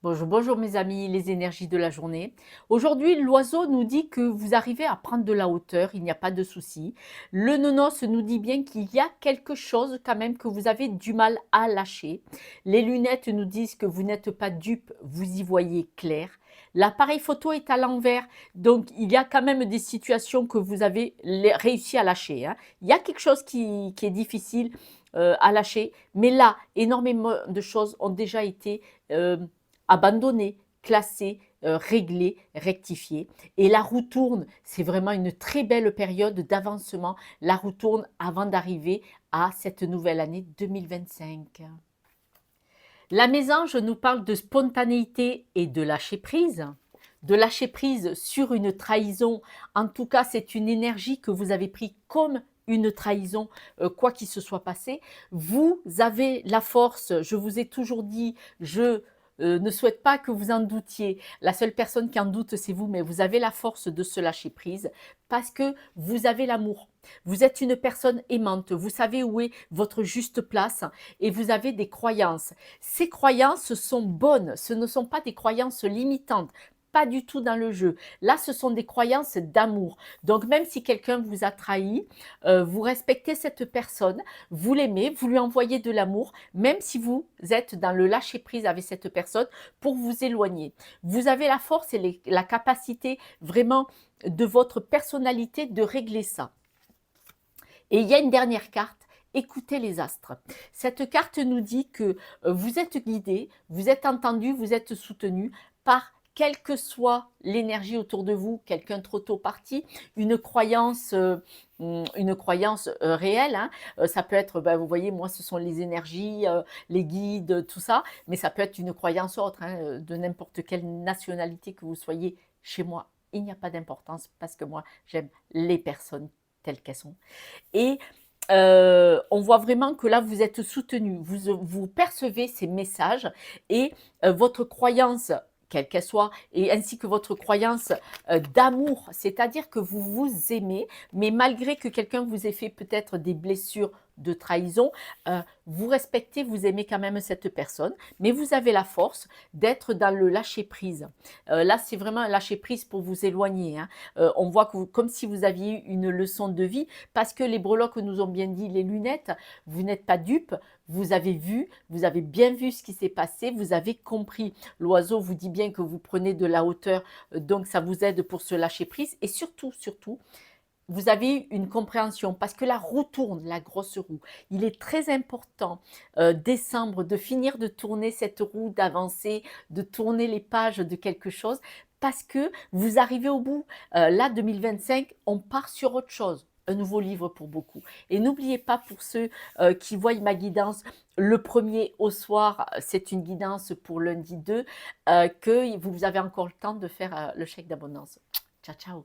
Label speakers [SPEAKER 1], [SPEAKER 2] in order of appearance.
[SPEAKER 1] Bonjour, bonjour mes amis, les énergies de la journée. Aujourd'hui, l'oiseau nous dit que vous arrivez à prendre de la hauteur, il n'y a pas de souci. Le nonos nous dit bien qu'il y a quelque chose quand même que vous avez du mal à lâcher. Les lunettes nous disent que vous n'êtes pas dupe, vous y voyez clair. L'appareil photo est à l'envers, donc il y a quand même des situations que vous avez réussi à lâcher, hein. Il y a quelque chose qui est difficile à lâcher, mais là, énormément de choses ont déjà été euh, abandonné, classé, réglé, rectifié. Et la roue tourne, c'est vraiment une très belle période d'avancement. La roue tourne avant d'arriver à cette nouvelle année 2025. La mésange nous parle de spontanéité et de lâcher prise. De lâcher prise sur une trahison. En tout cas, c'est une énergie que vous avez pris comme une trahison, quoi qu'il se soit passé. Vous avez la force, je vous ai toujours dit, je ne souhaite pas que vous en doutiez. La seule personne qui en doute, c'est vous, mais vous avez la force de se lâcher prise parce que vous avez l'amour. Vous êtes une personne aimante, vous savez où est votre juste place et vous avez des croyances. Ces croyances sont bonnes, ce ne sont pas des croyances limitantes, pas du tout dans le jeu. Là, ce sont des croyances d'amour. Donc, même si quelqu'un vous a trahi, vous respectez cette personne, vous l'aimez, vous lui envoyez de l'amour, même si vous êtes dans le lâcher-prise avec cette personne pour vous éloigner. Vous avez la force et la capacité vraiment de votre personnalité de régler ça. Et il y a une dernière carte. Écoutez les astres. Cette carte nous dit que vous êtes guidé, vous êtes entendu, vous êtes soutenu par quelle que soit l'énergie autour de vous, quelqu'un trop tôt parti, une croyance réelle. Hein. Ça peut être, ben, vous voyez, moi, ce sont les énergies, les guides, tout ça, mais ça peut être une croyance autre, hein, de n'importe quelle nationalité que vous soyez chez moi. Il n'y a pas d'importance parce que moi, j'aime les personnes telles qu'elles sont. Et on voit vraiment que là, vous êtes soutenu, vous percevez ces messages et votre croyance, quelle qu'elle soit, et ainsi que votre croyance d'amour, c'est-à-dire que vous vous aimez, mais malgré que quelqu'un vous ait fait peut-être des blessures de trahison, vous respectez, vous aimez quand même cette personne, mais vous avez la force d'être dans le lâcher-prise. Là, c'est vraiment un lâcher-prise pour vous éloigner. Hein. On voit que comme si vous aviez eu une leçon de vie, parce que les breloques nous ont bien dit, les lunettes, vous n'êtes pas dupe, vous avez vu, vous avez bien vu ce qui s'est passé, vous avez compris. L'oiseau vous dit bien que vous prenez de la hauteur, donc ça vous aide pour se lâcher prise. Et surtout, surtout, vous avez une compréhension parce que la roue tourne, la grosse roue. Il est très important, décembre, de finir de tourner cette roue, d'avancer, de tourner les pages de quelque chose parce que vous arrivez au bout. Là, 2025, on part sur autre chose. Un nouveau livre pour beaucoup. Et n'oubliez pas pour ceux qui voient ma guidance, le premier au soir, c'est une guidance pour lundi 2, que vous avez encore le temps de faire le chèque d'abondance. Ciao, ciao.